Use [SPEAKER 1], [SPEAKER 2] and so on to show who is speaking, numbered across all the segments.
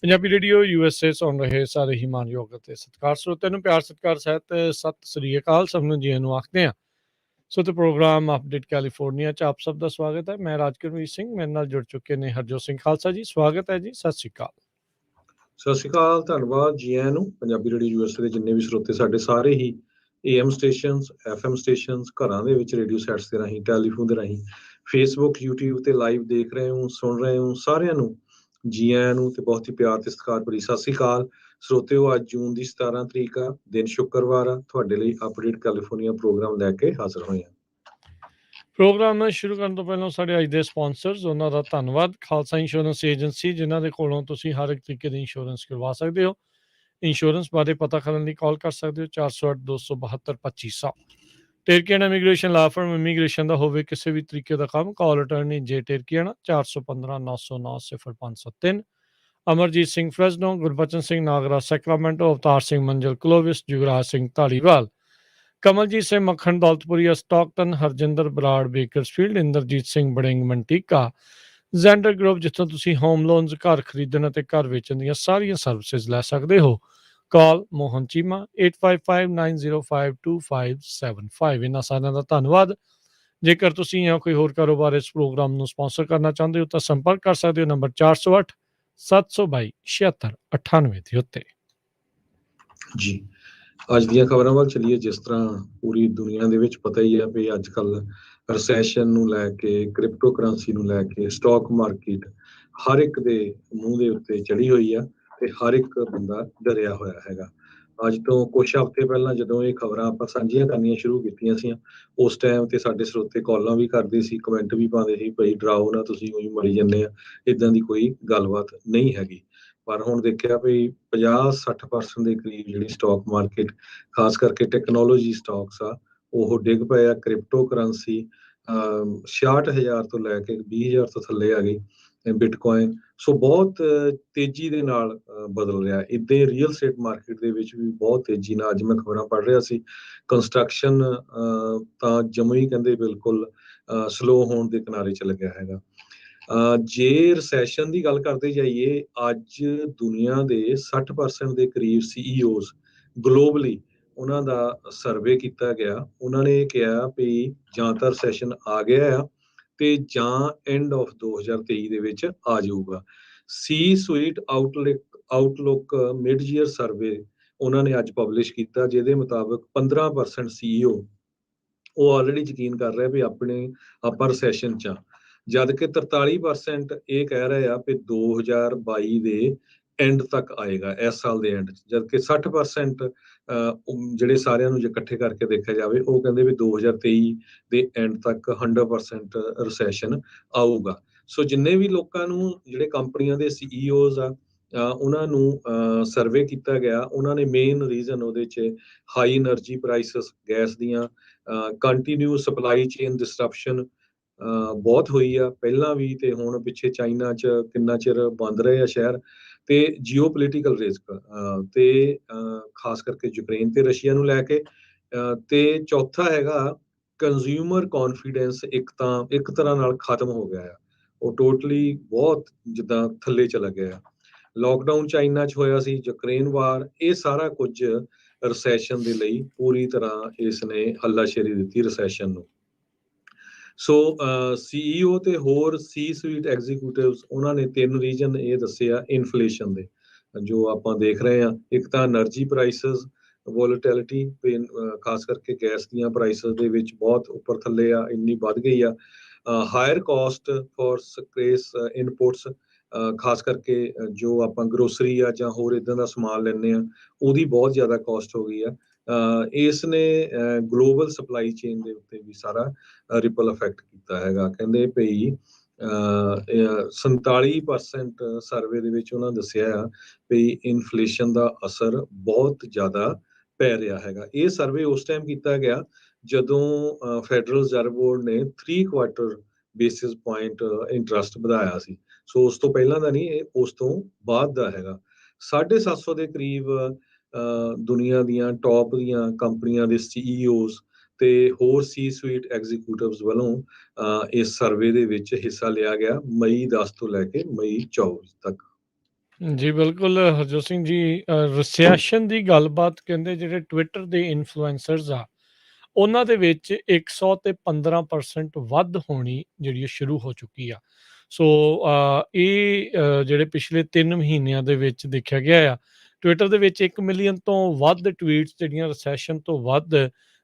[SPEAKER 1] Punjabi radio USA ਸੁਣ ਰਹੇ ਸਾਰੇ ਹੀ ਮਾਨਯੋਗ ਅਤੇ ਸਤਿਕਾਰ ਸਰੋਤਿਆਂ ਨੂੰ ਪਿਆਰ ਸਤਿਕਾਰ ਸਹਿਤ ਸਤਿ ਸ੍ਰੀ ਅਕਾਲ। ਸਭ ਨੂੰ ਜੀ ਨੂੰ ਆਖਦੇ ਹਾਂ। ਸੋ ਤੇ ਪ੍ਰੋਗਰਾਮ ਅਪਡੇਟ ਕੈਲੀਫੋਰਨੀਆ 'ਚ ਆਪ ਸਭ ਦਾ ਸਵਾਗਤ ਹੈ। ਮੈਂ ਰਾਜਕਰਮੀਤ ਸਿੰਘ, ਮੇਰੇ ਨਾਲ ਜੁੜ ਚੁੱਕੇ ਨੇ ਹਰਜੋਤ ਸਿੰਘ ਖਾਲਸਾ ਜੀ। ਸਵਾਗਤ ਹੈ ਜੀ, ਸਤਿ ਸ੍ਰੀ ਅਕਾਲ।
[SPEAKER 2] ਸਤਿ ਸ਼੍ਰੀ ਅਕਾਲ, ਧੰਨਵਾਦ ਜੀ ਆਇਆਂ ਨੂੰ। ਪੰਜਾਬੀ ਰੇਡੀਓ USA ਦੇ ਜਿੰਨੇ ਵੀ ਸਰੋਤੇ ਸਾਡੇ ਸਾਰੇ ਹੀ AM ਸਟੇਸ਼ਨਸ, FM ਸਟੇਸ਼ਨਸ, ਘਰਾਂ ਦੇ ਵਿੱਚ ਰੇਡੀਓ ਸੈਟਸ ਦੇ ਰਾਹੀਂ, ਟੈਲੀਫੋਨ ਦੇ ਰਾਹੀਂ, ਫੇਸਬੁੱਕ, YouTube ਤੇ ਲਾਈਵ ਦੇਖ ਰਹੇ ਹੋ, ਸੁਣ ਰਹੇ ਹੋ, ਸਾਰਿਆਂ ਨੂੰ ਜੀ ਆਇਆਂ ਨੂੰ ਤੇ ਬਹੁਤ ਹੀ ਪਿਆਰ ਤੇ ਸਤਿਕਾਰ ਭਰੀ ਸਤਿ ਸ਼੍ਰੀ ਅਕਾਲ। ਸਰੋਤਿਓ, ਅੱਜ ਜੂਨ ਦੀ 17 ਤਰੀਕ ਆ, ਦਿਨ ਸ਼ੁੱਕਰਵਾਰ ਆ। ਤੁਹਾਡੇ ਲਈ ਅਪਡੇਟ ਕੈਲੀਫੋਰਨੀਆ ਪ੍ਰੋਗਰਾਮ ਲੈ ਕੇ ਹਾਜ਼ਰ ਹੋਏ ਹਾਂ।
[SPEAKER 1] ਪ੍ਰੋਗਰਾਮ ਸ਼ੁਰੂ ਕਰਨ ਤੋਂ ਪਹਿਲਾਂ ਸਾਡੇ ਅੱਜ ਦੇ ਸਪਾਂਸਰਸ, ਉਹਨਾਂ ਦਾ ਧੰਨਵਾਦ। ਖਾਲਸਾ ਇੰਸ਼ੋਰੈਂਸ ਏਜੰਸੀ, ਜਿਨ੍ਹਾਂ ਦੇ ਕੋਲੋਂ ਤੁਸੀਂ ਹਰ ਇੱਕ ਤਰੀਕੇ ਦੀ ਇੰਸ਼ੋਰੈਂਸ ਕਰਵਾ ਸਕਦੇ ਹੋ। ਇੰਸ਼ੋਰੈਂਸ ਬਾਰੇ ਪਤਾ ਕਰਨ ਲਈ ਕਾਲ ਕਰ ਸਕਦੇ ਹੋ 408-272-2500। Terkiana immigration law firm, immigration ਦਾ ਹੋਵੇ ਕਿਸੇ ਵੀ ਤਰੀਕੇ ਦਾ ਕੰਮ, call attorney J Terkiana 415-909-0573। Amarjit Singh Fresno, Gurbachan Singh Nagra Sacramento, Avtar Singh Manzil Clovis, Jugraj Singh Dhaliwal, Kamaljit Singh Makhan Daultapuria Stockton, Harjinder Brar Bakersfield, Inderjit Singh Baring Manteca, Zander group, ਜਿੱਥੋਂ ਤੁਸੀਂ ਹੋਮ ਲੋਨਸ, ਘਰ ਖਰੀਦਣ ਅਤੇ ਘਰ ਵੇਚਣ ਦੀਆਂ ਸਾਰੀਆਂ ਸਰਵਿਸਿਜ਼ ਲੈ ਸਕਦੇ ਹੋ। ਕਾਲ ਮੋਹਨ ਚੀਮਾ 8559052575। ਇਹਨਾਂ ਸਾਰਿਆਂ ਦਾ ਧੰਨਵਾਦ। ਜੇਕਰ ਤੁਸੀਂ ਜਾਂ ਕੋਈ ਹੋਰ ਕਾਰੋਬਾਰ ਇਸ ਪ੍ਰੋਗਰਾਮ ਨੂੰ ਸਪਾਂਸਰ ਕਰਨਾ ਚਾਹੁੰਦੇ ਹੋ ਤਾਂ ਸੰਪਰਕ ਕਰ ਸਕਦੇ ਹੋ ਨੰਬਰ 408-722-7698 ਦੇ ਉੱਤੇ।
[SPEAKER 2] ਜੀ, ਅੱਜ ਦੀਆਂ ਖਬਰਾਂ ਵੱਲ ਚੱਲੀਏ। ਜਿਸ ਤਰ੍ਹਾਂ ਪੂਰੀ ਦੁਨੀਆ ਦੇ ਵਿੱਚ ਪਤਾ ਹੀ ਹੈ ਵੀ ਅੱਜ ਕੱਲ੍ਹ ਰਿਸੈਸ਼ਨ ਨੂੰ ਲੈ ਕੇ, ਕ੍ਰਿਪਟੋ ਕਰੰਸੀ ਨੂੰ ਲੈ ਕੇ, ਸਟਾਕ ਮਾਰਕੀਟ ਹਰ ਇੱਕ ਦੇ ਮੂੰਹ ਦੇ ਉੱਤੇ ਚੜੀ ਹੋਈ ਆ ਤੇ ਹਰ ਇੱਕ ਬੰਦਾ ਡਰਿਆ ਹੋਇਆ ਹੈਗਾ। ਅੱਜ ਤੋਂ ਕੁਛ ਹਫ਼ਤੇ ਪਹਿਲਾਂ ਜਦੋਂ ਇਹ ਖਬਰਾਂ ਆਪਾਂ ਸਾਂਝੀਆਂ ਕਰਨੀਆਂ ਸ਼ੁਰੂ ਕੀਤੀਆਂ ਸੀ, ਉਸ ਟਾਈਮ ਤੇ ਸਾਡੇ ਸਰੋਤੇ ਕਾਲਾਂ ਵੀ ਕਰਦੇ ਸੀ, ਕਮੈਂਟ ਵੀ ਪਾਉਂਦੇ ਸੀ, ਭਈ ਡਰਾਓ ਨਾ, ਤੁਸੀਂ ਉਹੀ ਮਰੀ ਜਾਂਦੇ ਆ, ਇੱਦਾਂ ਦੀ ਕੋਈ ਗੱਲਬਾਤ ਨਹੀਂ ਹੈਗੀ। ਪਰ ਹੁਣ ਦੇਖਿਆ ਵੀ 50-60% ਦੇ ਕਰੀਬ ਜਿਹੜੀ ਸਟਾਕ ਮਾਰਕੀਟ, ਖਾਸ ਕਰਕੇ ਟੈਕਨੋਲੋਜੀ ਸਟਾਕਸ ਆ, ਉਹ ਡਿੱਗ ਪਏ ਆ। ਕ੍ਰਿਪਟੋ ਕਰੰਸੀ 66,000 ਤੋਂ ਲੈ ਕੇ 20,000 ਤੋਂ ਥੱਲੇ ਆ ਗਈ। ਬਿਟਕੋਇਨ ਸੋ ਬਹੁਤ ਤੇਜ਼ੀ ਦੇ ਨਾਲ ਬਦਲ ਰਿਹਾ। ਇੱਦਾਂ ਰੀਅਲ ਸਟੇਟ ਮਾਰਕੀਟ ਦੇ ਵਿੱਚ ਵੀ ਬਹੁਤ ਤੇਜ਼ੀ ਨਾਲ, ਅੱਜ ਮੈਂ ਖਬਰਾਂ ਪੜ੍ਹ ਰਿਹਾ ਸੀ, ਕੰਸਟਰਕਸ਼ਨ ਤਾਂ ਜਮਾਂ ਹੀ ਕਹਿੰਦੇ ਬਿਲਕੁਲ ਸਲੋ ਹੋਣ ਦੇ ਕਿਨਾਰੇ ਚੱਲ ਗਿਆ ਹੈਗਾ। ਜੇ ਰਿਸੈਸ਼ਨ ਦੀ ਗੱਲ ਕਰਦੇ ਜਾਈਏ, ਅੱਜ ਦੁਨੀਆ ਦੇ 60% ਦੇ ਕਰੀਬ CEOs ਗਲੋਬਲੀ, ਉਹਨਾਂ ਦਾ ਸਰਵੇ ਕੀਤਾ ਗਿਆ। ਉਹਨਾਂ ਨੇ ਕਿਹਾ ਵੀ ਜਾਂ ਤਾਂ ਰਿਸੈਸ਼ਨ ਆ ਗਿਆ ਆ ਤੇ ਜਾਂ ਐਂਡ ਆਫ 2023 ਦੇ ਵਿੱਚ ਆ ਜਾਊਗਾ। C-suite outlook mid year survey ਉਹਨਾਂ ਨੇ ਅੱਜ ਪਬਲਿਸ਼ ਕੀਤਾ, ਜਿਹਦੇ ਮੁਤਾਬਕ 15% CEO ਉਹ ਆਲਰੇਡੀ ਯਕੀਨ ਕਰ ਰਿਹਾ ਵੀ ਆਪਾਂ ਰਿਸੈਸ਼ਨ 'ਚ ਆ, ਜਦ ਕਿ 43% ਇਹ ਕਹਿ ਰਹੇ ਆ ਵੀ 2022 ਦੇ ਐਂਡ ਤੱਕ ਆਏਗਾ, ਇਸ ਸਾਲ ਦੇ ਐਂਡ 'ਚ, ਜਦ ਕਿ 60% ਜਿਹੜੇ ਸਾਰਿਆਂ ਨੂੰ ਜੇ ਇਕੱਠੇ ਕਰਕੇ ਦੇਖਿਆ ਜਾਵੇ, ਉਹ ਕਹਿੰਦੇ ਵੀ 2023 ਦੇ ਐਂਡ ਤੱਕ 100% ਰਿਸੈਸ਼ਨ ਆਊਗਾ। ਸੋ ਜਿੰਨੇ ਵੀ ਲੋਕਾਂ ਨੂੰ, ਜਿਹੜੇ ਕੰਪਨੀਆਂ ਦੇ CEOs ਆ, ਉਹਨਾਂ ਨੂੰ ਸਰਵੇ ਕੀਤਾ ਗਿਆ, ਉਹਨਾਂ ਨੇ ਮੇਨ ਰੀਜ਼ਨ ਉਹਦੇ 'ਚ ਹਾਈ એનર્ਜੀ ਪ੍ਰਾਈਸਸ, ਗੈਸ ਦੀਆਂ, ਕੰਟੀਨਿਊ ਸਪਲਾਈ ਚੇਨ ਡਿਸਟਰਪਸ਼ਨ ਬਹੁਤ ਹੋਈ ਆ ਪਹਿਲਾਂ ਵੀ, ਤੇ ਹੁਣ ਪਿੱਛੇ ਚਾਈਨਾ 'ਚ ਕਿੰਨਾ ਚਿਰ ਬੰਦ ਰਹੇ ਆ ਸ਼ਹਿਰ, ਤੇ ਜੀਓਪੋਲੀਟੀਕਲ ਰਿਸਕ, ਤੇ ਖਾਸ ਕਰਕੇ ਯੂਕਰੇਨ ਤੇ ਰਸ਼ੀਆ ਨੂੰ ਲੈ ਕੇ, ਤੇ ਚੌਥਾ ਹੈਗਾ ਕੰਜ਼ਿਊਮਰ ਕੌਨਫੀਡੈਂਸ। ਇੱਕ ਤਰ੍ਹਾਂ ਨਾਲ ਖਤਮ ਹੋ ਗਿਆ ਆ, ਉਹ ਟੋਟਲੀ ਬਹੁਤ ਜਿੱਦਾਂ ਥੱਲੇ ਚਲਾ ਗਿਆ। ਲੋਕਡਾਊਨ ਚਾਈਨਾ 'ਚ ਹੋਇਆ ਸੀ, ਯੂਕਰੇਨ ਵਾਰ, ਇਹ ਸਾਰਾ ਕੁਝ ਰਿਸੈਸ਼ਨ ਦੇ ਲਈ ਪੂਰੀ ਤਰ੍ਹਾਂ ਇਸ ਨੇ ਹੱਲਾਸ਼ੇਰੀ ਦਿੱਤੀ ਰਿਸੈਸ਼ਨ ਨੂੰ। ਸੋ CEO ਤੇ ਹੋਰ C-suite ਐਗਜ਼ੀਕਿਊਟਿਵਸ, ਉਹਨਾਂ ਨੇ 3 ਰੀਜ਼ਨ ਇਹ ਦੱਸੇ ਆ ਇਨਫਲੇਸ਼ਨ ਦੇ, ਜੋ ਆਪਾਂ ਦੇਖ ਰਹੇ ਹਾਂ। ਇੱਕ ਤਾਂ એનર્ਜੀ ਪ੍ਰਾਈਸਸ ਵੋਲੇਟਿਲਿਟੀ, ਖਾਸ ਕਰਕੇ ਗੈਸ ਦੀਆਂ ਪ੍ਰਾਈਸਸ ਦੇ ਵਿੱਚ ਬਹੁਤ ਉੱਪਰ ਥੱਲੇ ਆ, ਇੰਨੀ ਵੱਧ ਗਈ ਆ। ਹਾਇਰ ਕਾਸਟ ਫॉर ਸਕ੍ਰੇਸ ਇਨਪੁਟਸ, ਖਾਸ ਕਰਕੇ ਜੋ ਆਪਾਂ ਗਰੋਸਰੀ ਆ ਜਾਂ ਹੋਰ ਇੱਦਾਂ ਦਾ ਸਮਾਨ ਲੈਂਦੇ ਆ, ਉਹਦੀ ਬਹੁਤ ਜ਼ਿਆਦਾ ਕਾਸਟ ਹੋ ਗਈ ਆ। ਇਸ ਨੇ ਗਲੋਬਲ ਸਪਲਾਈ ਚੇਨ ਦੇ ਉੱਤੇ ਵੀ ਸਾਰਾ ਰਿਪਲ ਇਫੈਕਟ ਕੀਤਾ ਹੈਗਾ। ਕਹਿੰਦੇ ਭਈ 47% ਸਰਵੇ ਦੇ ਵਿੱਚ ਉਹਨਾਂ ਦੱਸਿਆ ਆ ਵੀ ਇਨਫਲੇਸ਼ਨ ਦਾ ਅਸਰ ਬਹੁਤ ਜ਼ਿਆਦਾ ਪੈ ਰਿਹਾ ਹੈਗਾ। ਇਹ ਸਰਵੇ ਉਸ ਟਾਈਮ ਕੀਤਾ ਗਿਆ ਜਦੋਂ ਫੈਡਰਲ ਰਿਜ਼ਰਵ ਬੋਰਡ ਨੇ 3 ਕੁਆਰਟਰ ਬੇਸਿਸ ਪੁਆਇੰਟ ਇੰਟਰਸਟ ਵਧਾਇਆ ਸੀ। ਸੋ ਉਸ ਤੋਂ ਪਹਿਲਾਂ ਦਾ ਨਹੀਂ, ਇਹ ਉਸ ਤੋਂ ਬਾਅਦ ਦਾ ਹੈਗਾ। 750 ਦੇ ਕਰੀਬ ਦੁਨੀਆ ਦੀਆਂ ਟੌਪ ਦੀਆਂ ਕੰਪਨੀਆਂ ਦੇ CEOs ਤੇ ਹੋਰ C-suite ਐਗਜ਼ੀਕਿਊਟਿਵਸ ਵੱਲੋਂ ਇਸ ਸਰਵੇ ਦੇ ਵਿੱਚ ਹਿੱਸਾ ਲਿਆ ਗਿਆ, ਮਈ 10 ਤੋਂ ਲੈ ਕੇ ਮਈ 24 ਤੱਕ।
[SPEAKER 1] ਜੀ ਬਿਲਕੁਲ ਹਰਜੋਤ ਸਿੰਘ ਜੀ, ਰਿਸੈਸ਼ਨ ਦੀ ਗੱਲਬਾਤ ਕਹਿੰਦੇ ਜਿਹੜੇ ਟਵਿੱਟਰ ਦੇ ਇਨਫਲੂਐਂਸਰਸ ਆ ਉਹਨਾਂ ਦੇ ਵਿੱਚ 100 ਤੇ 15% ਵੱਧ ਹੋਣੀ ਜਿਹੜੀ ਉਹ ਸ਼ੁਰੂ ਹੋ ਚੁੱਕੀ ਆ। ਸੋ ਇਹ ਜਿਹੜੇ ਪਿਛਲੇ 3 ਮਹੀਨਿਆਂ ਦੇ ਵਿੱਚ ਦੇਖਿਆ ਗਿਆ ਆ, ਟਵਿੱਟਰ ਦੇ ਵਿੱਚ 1 ਮਿਲੀਅਨ ਤੋਂ ਵੱਧ ਟਵੀਟਸ ਜਿਹੜੀਆਂ ਰਿਸੈਸ਼ਨ ਤੋਂ ਵੱਧ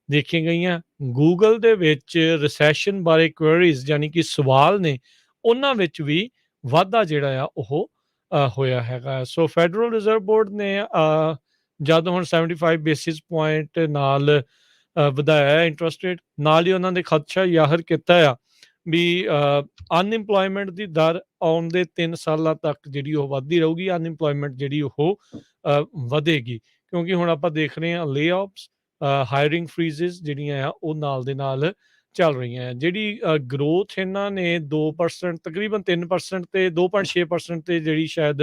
[SPEAKER 1] ਦੇਖੀਆਂ ਗਈਆਂ। ਗੂਗਲ ਦੇ ਵਿੱਚ ਰਿਸੈਸ਼ਨ ਬਾਰੇ ਕੁਐਰੀਜ਼ ਯਾਨੀ ਕਿ ਸਵਾਲ ਨੇ, ਉਹਨਾਂ ਵਿੱਚ ਵੀ ਵਾਧਾ ਜਿਹੜਾ ਆ ਉਹ ਹੋਇਆ ਹੈਗਾ। ਸੋ ਫੈਡਰਲ ਰਿਜ਼ਰਵ ਬੋਰਡ ਨੇ ਜਦ ਹੁਣ 75 ਬੇਸਿਸ ਪੁਆਇੰਟ ਨਾਲ ਵਧਾਇਆ ਹੈ ਇੰਟਰਸਟ ਰੇਟ, ਨਾਲ ਹੀ ਉਹਨਾਂ ਨੇ ਖਦਸ਼ਾ ਜ਼ਾਹਰ ਕੀਤਾ ਆ ਵੀ ਅਨਇੰਪਲੋਇਮੈਂਟ ਦੀ ਦਰ ਆਉਣ ਦੇ 3 ਸਾਲਾਂ ਤੱਕ ਜਿਹੜੀ ਉਹ ਵੱਧਦੀ ਰਹੂਗੀ, ਅਨਇੰਪਲੋਇਮੈਂਟ ਜਿਹੜੀ ਉਹ ਵਧੇਗੀ, ਕਿਉਂਕਿ ਹੁਣ ਆਪਾਂ ਦੇਖ ਰਹੇ ਹਾਂ ਲੇਆਫਸ, ਹਾਇਰਿੰਗ ਫਰੀਜ਼ਸ ਜਿਹੜੀਆਂ ਆ ਉਹ ਨਾਲ ਦੇ ਨਾਲ ਚੱਲ ਰਹੀਆਂ ਆ। ਜਿਹੜੀ ਗਰੋਥ ਇਹਨਾਂ ਨੇ 2% ਤਕਰੀਬਨ 3% ਤੇ 2.6% ਤੇ ਜਿਹੜੀ ਸ਼ਾਇਦ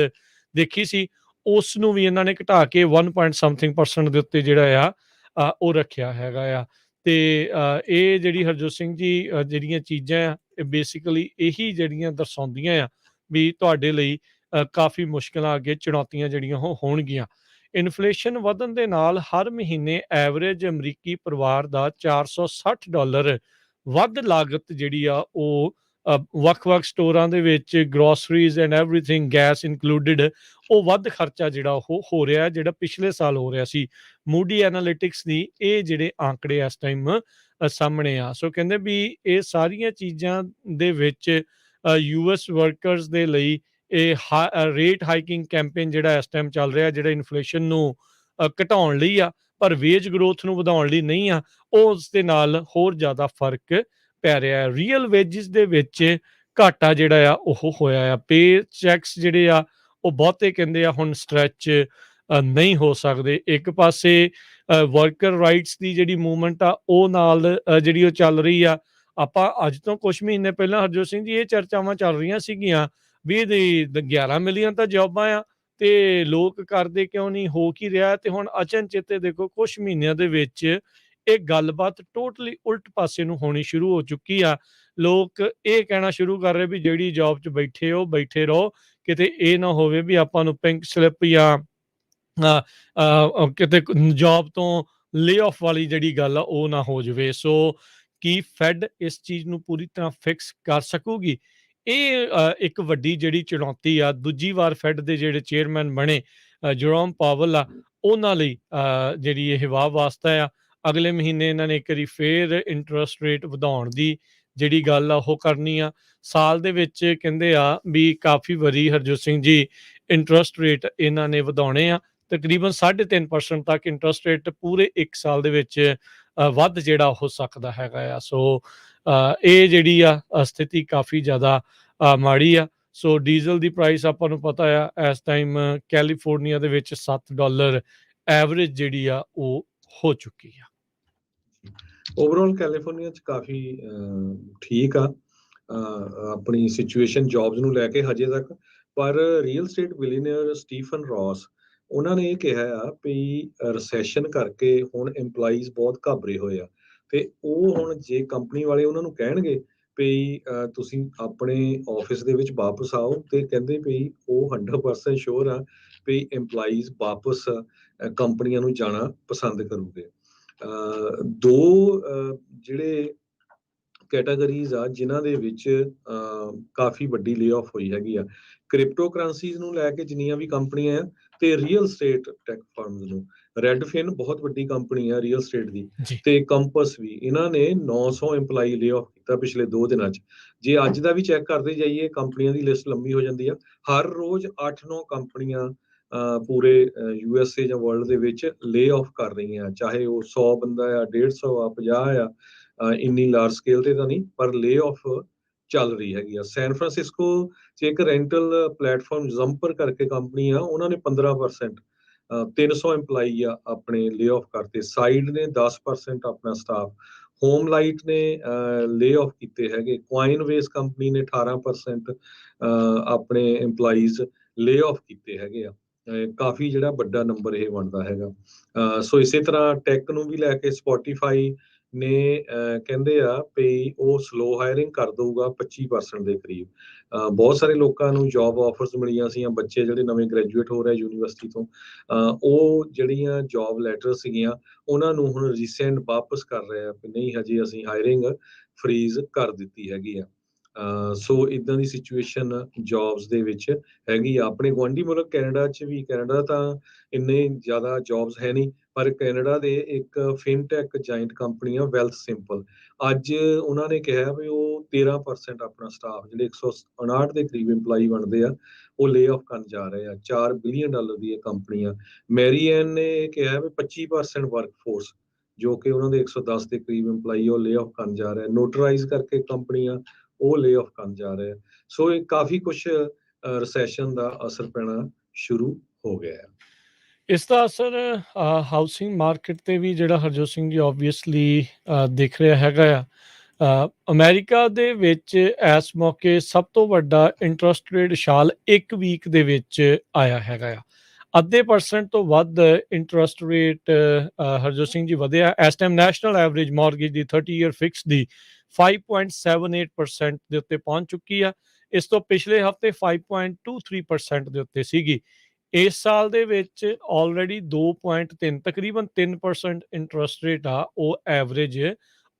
[SPEAKER 1] ਦੇਖੀ ਸੀ, ਉਸ ਨੂੰ ਵੀ ਇਹਨਾਂ ਨੇ ਘਟਾ ਕੇ 1 ਪੁਆਇੰਟ ਸਮਥਿੰਗ ਪਰਸੈਂਟ ਦੇ ਉੱਤੇ ਜਿਹੜਾ ਆ ਉਹ ਰੱਖਿਆ ਹੈਗਾ ਆ। ਤੇ ਇਹ ਜਿਹੜੀ ਹਰਜੋਤ ਸਿੰਘ ਜੀ ਜਿਹੜੀਆਂ ਚੀਜ਼ਾਂ ਆ, ਇਹ ਬੇਸਿਕਲੀ ਇਹੀ ਜਿਹੜੀਆਂ ਦਰਸਾਉਂਦੀਆਂ ਆ ਵੀ ਤੁਹਾਡੇ ਲਈ ਕਾਫੀ ਮੁਸ਼ਕਿਲਾਂ ਅੱਗੇ, ਚੁਣੌਤੀਆਂ ਜਿਹੜੀਆਂ ਉਹ ਹੋਣਗੀਆਂ। ਇਨਫਲੇਸ਼ਨ ਵਧਣ ਦੇ ਨਾਲ ਹਰ ਮਹੀਨੇ ਐਵਰੇਜ ਅਮਰੀਕੀ ਪਰਿਵਾਰ ਦਾ $460 ਵੱਧ ਲਾਗਤ ਜਿਹੜੀ ਆ ਉਹ ਵੱਖ-ਵੱਖ ਸਟੋਰਾਂ ਦੇ ਵਿੱਚ groceries and everything, gas included, ਉਹ ਵੱਧ ਖਰਚਾ ਜਿਹੜਾ ਉਹ ਹੋ ਰਿਹਾ, ਜਿਹੜਾ ਪਿਛਲੇ ਸਾਲ ਹੋ ਰਿਹਾ ਸੀ। ਮੂਡੀ ਐਨਾਲਿਟਿਕਸ ਦੀ ਇਹ ਜਿਹੜੇ ਆંકੜੇ ਇਸ ਟਾਈਮ ਸਾਹਮਣੇ ਆ। ਸੋ ਕਹਿੰਦੇ ਵੀ ਇਹ ਸਾਰੀਆਂ ਚੀਜ਼ਾਂ ਦੇ ਵਿੱਚ ਯੂਐਸ ਵਰਕਰਸ ਦੇ ਲਈ ਇਹ ਰੇਟ ਹਾਈਕਿੰਗ ਕੈਂਪੇਨ ਜਿਹੜਾ ਇਸ ਟਾਈਮ ਚੱਲ ਰਿਹਾ, ਜਿਹੜਾ ਇਨਫਲੇਸ਼ਨ ਨੂੰ ਘਟਾਉਣ ਲਈ ਆ, ਪਰ ਵੇਜ ਗਰੋਥ ਨੂੰ ਵਧਾਉਣ ਲਈ ਨਹੀਂ ਆ, ਉਸ ਦੇ ਨਾਲ ਹੋਰ ਜ਼ਿਆਦਾ ਫਰਕ ਪੈ ਰਿਹਾ ਹੈ। ਰੀਅਲ ਵੇਜਿਸ ਦੇ ਵਿੱਚ ਘਾਟਾ ਜਿਹੜਾ ਆ ਉਹ ਹੋਇਆ ਆ। ਪੇ ਚੈਕਸ ਜਿਹੜੇ ਆ ਉਹ ਬਹੁਤੇ ਕਹਿੰਦੇ ਆ ਹੁਣ ਸਟ੍ਰੈਚ ਨਹੀਂ ਹੋ ਸਕਦੇ। ਇੱਕ ਪਾਸੇ ਵਰਕਰ ਰਾਈਟਸ ਦੀ ਜਿਹੜੀ ਮੂਵਮੈਂਟ ਆ ਉਹ ਨਾਲ ਜਿਹੜੀ ਉਹ ਚੱਲ ਰਹੀ ਆ। ਆਪਾਂ ਅੱਜ ਤੋਂ ਕੁਛ ਮਹੀਨੇ ਪਹਿਲਾਂ ਹਰਜੋਤ ਸਿੰਘ ਜੀ ਇਹ ਚਰਚਾਵਾਂ ਚੱਲ ਰਹੀਆਂ ਸੀਗੀਆਂ ਵੀ ਇਹਦੀ 11 ਮਿਲੀਅਨ ਤਾਂ ਜੌਬਾਂ ਆ ਤੇ ਲੋਕ ਕਰਦੇ ਕਿਉਂ ਨਹੀਂ, ਹੋ ਕੀ ਰਿਹਾ। ਤੇ ਹੁਣ ਅਚਨਚੇਤੇ ਦੇਖੋ ਕੁਛ ਮਹੀਨਿਆਂ ਦੇ ਵਿੱਚ ਇਹ ਗੱਲਬਾਤ ਟੋਟਲੀ ਉਲਟ ਪਾਸੇ ਨੂੰ ਹੋਣੀ ਸ਼ੁਰੂ ਹੋ ਚੁੱਕੀ ਆ। ਲੋਕ ਇਹ ਕਹਿਣਾ ਸ਼ੁਰੂ ਕਰ ਰਹੇ ਵੀ ਜਿਹੜੀ ਜੌਬ 'ਚ ਬੈਠੇ ਹੋ ਬੈਠੇ ਰਹੋ, ਕਿਤੇ ਇਹ ਨਾ ਹੋਵੇ ਵੀ ਆਪਾਂ ਨੂੰ ਪਿੰਕ ਸਲਿੱਪ ਜਾਂ ਕਿਤੇ ਜੌਬ ਤੋਂ ਲੇ-ਆਫ ਵਾਲੀ ਜਿਹੜੀ ਗੱਲ ਆ ਉਹ ਨਾ ਹੋ ਜਾਵੇ। ਸੋ ਕੀ ਫੈਡ ਇਸ ਚੀਜ਼ ਨੂੰ ਪੂਰੀ ਤਰ੍ਹਾਂ ਫਿਕਸ ਕਰ ਸਕੂਗੀ? ਇਹ ਇੱਕ ਵੱਡੀ ਜਿਹੜੀ ਚੁਣੌਤੀ ਆ। ਦੂਜੀ ਵਾਰ ਫੈਡ ਦੇ ਜਿਹੜੇ ਚੇਅਰਮੈਨ ਬਣੇ ਜਰੋਮ ਪਾਵਲ ਆ, ਉਹਨਾਂ ਲਈ ਜਿਹੜੀ ਇਹ ਵਾਹ ਵਾਸਤਾ ਆ। ਅਗਲੇ ਮਹੀਨੇ ਇਹਨਾਂ ਨੇ ਇੱਕ ਵਾਰੀ ਫੇਰ ਇੰਟਰਸਟ ਰੇਟ ਵਧਾਉਣ ਦੀ ਜਿਹੜੀ ਗੱਲ ਆ ਉਹ ਕਰਨੀ ਆ। ਸਾਲ ਦੇ ਵਿੱਚ ਕਹਿੰਦੇ ਆ ਵੀ ਕਾਫੀ ਵਾਰੀ ਹਰਜੋਤ ਸਿੰਘ ਜੀ ਇੰਟਰਸਟ ਰੇਟ ਇਹਨਾਂ ਨੇ ਵਧਾਉਣੇ ਆ। ਤਕਰੀਬਨ 3.5% ਤੱਕ ਇੰਟਰਸਟ ਰੇਟ ਪੂਰੇ 1 ਸਾਲ ਦੇ ਵਿੱਚ ਵੱਧ ਜਿਹੜਾ ਹੋ ਸਕਦਾ ਹੈਗਾ ਆ। ਸੋ ਇਹ ਜਿਹੜੀ ਆ ਸਥਿਤੀ ਕਾਫੀ ਜ਼ਿਆਦਾ ਮਾੜੀ ਆ। ਸੋ ਡੀਜ਼ਲ ਦੀ ਪ੍ਰਾਈਸ ਆਪਾਂ ਨੂੰ ਪਤਾ ਆ ਇਸ ਟਾਈਮ ਕੈਲੀਫੋਰਨੀਆ ਦੇ ਵਿੱਚ $7 ਐਵਰੇਜ ਜਿਹੜੀ ਆ ਉਹ ਹੋ ਚੁੱਕੀ ਆ।
[SPEAKER 2] ਓਵਰਆਲ ਕੈਲੀਫੋਰਨੀਆ 'ਚ ਕਾਫੀ ਠੀਕ ਆ ਆਪਣੀ ਸਿਚੁਏਸ਼ਨ ਜੌਬਸ ਨੂੰ ਲੈ ਕੇ ਹਜੇ ਤੱਕ। ਪਰ ਰੀਅਲ ਸਟੇਟ ਬਿਲੀਅਨਰ ਸਟੀਫਨ ਰੌਸ, ਉਹਨਾਂ ਨੇ ਇਹ ਕਿਹਾ ਆ ਵੀ ਰਿਸੈਸ਼ਨ ਕਰਕੇ ਹੁਣ EMPLOYEES ਬਹੁਤ ਘਾਬਰੇ ਹੋਏ ਆ, ਤੇ ਉਹ ਹੁਣ ਜੇ ਕੰਪਨੀ ਵਾਲੇ ਉਹਨਾਂ ਨੂੰ ਕਹਿਣਗੇ ਵੀ ਤੁਸੀਂ ਆਪਣੇ ਆਫਿਸ ਦੇ ਵਿੱਚ ਵਾਪਸ ਆਓ, ਤੇ ਕਹਿੰਦੇ ਵੀ ਉਹ 100% ਸ਼ੋਰ ਆ ਵੀ EMPLOYEES ਵਾਪਸ ਕੰਪਨੀਆਂ ਨੂੰ ਜਾਣਾ ਪਸੰਦ ਕਰੂਗੇ। ਦੋ ਜਿਹੜੇ ਕੈਟਾਗਰੀਜ਼ ਆ ਜਿਨ੍ਹਾਂ ਦੇ ਵਿੱਚ ਕਾਫੀ ਵੱਡੀ ਲੇ-ਆਫ ਹੋਈ ਹੈਗੀ ਆ, ਕ੍ਰਿਪਟੋ ਕਰੰਸੀਜ਼ ਨੂੰ ਲੈ ਕੇ ਜਿੰਨੀਆਂ ਵੀ ਕੰਪਨੀਆਂ ਆ, ਤੇ ਰੀਅਲ ਸਟੇਟ ਟੈਕ ਫਰਮਸ ਨੂੰ। ਰੈਡਫਿਨ ਬਹੁਤ ਵੱਡੀ ਕੰਪਨੀ ਆ ਰੀਅਲ ਸਟੇਟ ਦੀ, ਤੇ ਕੰਪਸ ਵੀ, ਇਹਨਾਂ ਨੇ 900 EMPLOYEE ਲੇ-ਆਫ ਕੀਤਾ ਪਿਛਲੇ 2 ਦਿਨਾਂ 'ਚ। ਜੇ ਅੱਜ ਦਾ ਵੀ ਚੈੱਕ ਕਰਦੇ ਜਾਈਏ, ਕੰਪਨੀਆਂ ਦੀ ਲਿਸਟ ਲੰਬੀ ਹੋ ਜਾਂਦੀ ਆ। ਹਰ ਰੋਜ਼ 8-9 ਕੰਪਨੀਆਂ ਪੂਰੇ USA ਜਾਂ ਵਰਲਡ ਦੇ ਵਿੱਚ ਲੇ-ਆਫ ਕਰ ਰਹੀਆਂ, ਚਾਹੇ ਉਹ 100 ਬੰਦਾ ਆ, 150 ਆ, 50 ਆ। ਇੰਨੀ ਲਾਰਜ ਸਕੇਲ ਤੇ ਤਾਂ ਨਹੀਂ, ਪਰ ਲੇ-ਆਫ ਚੱਲ ਰਹੀ ਹੈਗੀ ਆ। ਸੈਨ ਫਰਾਂਸਿਸਕੋ 'ਚ ਇੱਕ ਰੈਂਟਲ ਪਲੇਟਫਾਰਮ ਜੰਪਰ ਕਰਕੇ ਕੰਪਨੀ ਆ, ਉਹਨਾਂ ਨੇ 15% 300 EMPLOYEE ਆ ਆਪਣੇ ਲੇ-ਆਫ ਕਰਤੇ। ਸਾਈਡ ਨੇ 10% ਆਪਣਾ ਸਟਾਫ। ਹੋਮ ਲਾਈਟ ਨੇ ਲੇ-ਆਫ ਕੀਤੇ ਹੈਗੇ। ਕੁਆਇਨਵੇਸ ਕੰਪਨੀ ਨੇ 18% ਆਪਣੇ EMPLOYEES ਲੇ-ਆਫ ਕੀਤੇ ਹੈਗੇ ਆ। ਕਾਫੀ ਜਿਹੜਾ ਵੱਡਾ ਨੰਬਰ ਇਹ ਬਣਦਾ ਹੈਗਾ। ਸੋ ਇਸੇ ਤਰ੍ਹਾਂ ਟੈਕ ਨੂੰ ਵੀ ਲੈ ਕੇ ਸਪੋਟੀਫਾਈ ਨੇ ਕਹਿੰਦੇ ਆ ਵੀ ਉਹ ਸਲੋ ਹਾਇਰਿੰਗ ਕਰ ਦਊਗਾ 25% ਦੇ ਕਰੀਬ। ਬਹੁਤ ਸਾਰੇ ਲੋਕਾਂ ਨੂੰ ਜੌਬ ਆਫਰਸ ਮਿਲੀਆਂ ਸੀ, ਬੱਚੇ ਜਿਹੜੇ ਨਵੇਂ ਗ੍ਰੈਜੂਏਟ ਹੋ ਰਹੇ ਯੂਨੀਵਰਸਿਟੀ ਤੋਂ, ਉਹ ਜਿਹੜੀਆਂ ਜੌਬ ਲੈਟਰ ਸੀਗੀਆਂ ਉਹਨਾਂ ਨੂੰ ਹੁਣ ਰੀਸੈਂਟ ਵਾਪਸ ਕਰ ਰਹੇ ਆ ਵੀ ਨਹੀਂ, ਹਜੇ ਅਸੀਂ ਹਾਇਰਿੰਗ ਫਰੀਜ਼ ਕਰ ਦਿੱਤੀ ਹੈਗੀ ਆ। ਸੋ ਇਦਾਂ ਦੀ ਸਿਚੁਏਸ਼ਨ ਜੌਬਸ ਦੇ ਵਿੱਚ ਹੈਗੀ ਆ। ਆਪਣੇ ਗੁਆਂਢੀ ਮੁਲਕ ਕੈਨੇਡਾ 'ਚ ਵੀ, ਕੈਨੇਡਾ ਤਾਂ ਇੰਨੇ ਜ਼ਿਆਦਾ ਜੌਬਸ ਹੈ ਨਹੀਂ, ਪਰ ਕੈਨੇਡਾ ਦੇ ਇੱਕ ਫਿਨਟੈਕ ਜਾਇੰਟ ਕੰਪਨੀ ਆ ਵੈਲਥ ਸਿੰਪਲ, ਅੱਜ ਉਹਨਾਂ ਨੇ ਕਿਹਾ ਵੀ ਉਹ 13% ਆਪਣਾ ਸਟਾਫ, ਜਿਹੜੇ 159 ਦੇ ਕਰੀਬ EMPLOYE ਬਣਦੇ ਆ, ਉਹ ਲੇ ਆਫ ਕਰਨ ਜਾ ਰਹੇ ਆ। $4 ਬਿਲੀਅਨ ਦੀ ਇਹ ਕੰਪਨੀ ਆ। ਮੈਰੀਐਨ ਨੇ ਕਿਹਾ ਵੀ 25% ਵਰਕ ਫੋਰਸ, ਜੋ ਕਿ ਉਹਨਾਂ ਦੇ 110 ਦੇ ਕਰੀਬ EMPLOYE ਉਹ ਲੇ ਆਫ ਕਰਨ ਜਾ ਰਹੇ ਆ। ਨੋਟਰਾਈਜ਼ ਕਰਕੇ ਕੰਪਨੀ ਆ, ਉਹ ਲੇ ਆਫ ਕਰਨ ਜਾ ਰਹੇ ਆ। ਸੋ ਇਹ ਕਾਫੀ ਕੁਛ ਰਿਸੈਸ਼ਨ ਦਾ ਅਸਰ ਪੈਣਾ ਸ਼ੁਰੂ ਹੋ ਗਿਆ ਹੈ।
[SPEAKER 1] ਇਸ ਦਾ ਅਸਰ ਹਾਊਸਿੰਗ ਮਾਰਕੀਟ ਤੇ ਵੀ ਜਿਹੜਾ ਹਰਜੋਤ ਸਿੰਘ ਜੀ ਓਬਵੀਅਸਲੀ ਦਿਖ ਰਿਹਾ ਹੈਗਾ ਆ। ਅਮਰੀਕਾ ਦੇ ਵਿੱਚ ਇਸ ਮੌਕੇ ਸਭ ਤੋਂ ਵੱਡਾ ਇੰਟਰਸਟ ਰੇਟ ਉਛਾਲ 1 ਵੀਕ ਦੇ ਵਿੱਚ ਆਇਆ ਹੈਗਾ ਆ। ਅੱਧੇ % ਤੋਂ ਵੱਧ ਇੰਟਰਸਟ ਰੇਟ ਹਰਜੋਤ ਸਿੰਘ ਜੀ ਵਧਿਆ। ਇਸ ਟਾਈਮ ਨੈਸ਼ਨਲ ਐਵਰੇਜ ਮਾਰਗੇਜ ਦੀ 30 ਈਅਰ ਫਿਕਸ ਦੀ 5.78% ਦੇ ਉੱਤੇ ਪਹੁੰਚ ਚੁੱਕੀ ਆ। ਇਸ ਤੋਂ ਪਿਛਲੇ ਹਫ਼ਤੇ 5.23% ਦੇ ਉੱਤੇ ਸੀਗੀ। ਇਸ ਸਾਲ ਦੇ ਵਿੱਚ ਆਲਰੇਡੀ 2.3 ਤਕਰੀਬਨ 3% ਇੰਟਰਸਟ ਰੇਟ ਆ ਉਹ ਐਵਰੇਜ